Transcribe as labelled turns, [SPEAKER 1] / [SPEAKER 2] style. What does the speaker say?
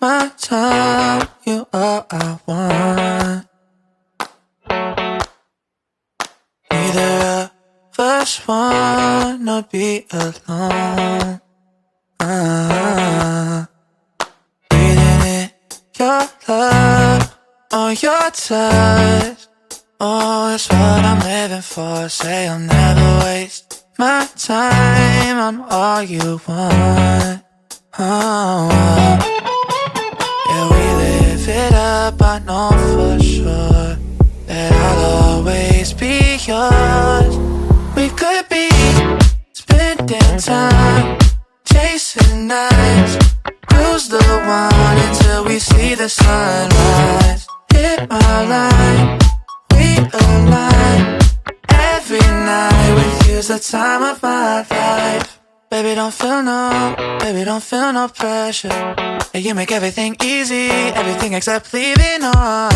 [SPEAKER 1] my time, you all I want. Neither of us wanna be alone. Breathing in your love or your touch. Oh, it's what I'm living for. Say I'll never waste my time. I'm all you want. Yeah, we live it up, I know for sure that I'll always be yours. We could be spending time, chasing nights, cruise the one until we see the sunrise. Hit my line, we align. Every night with you's the time of my life. Baby, don't feel no pressure. You make everything easy, everything except leaving on.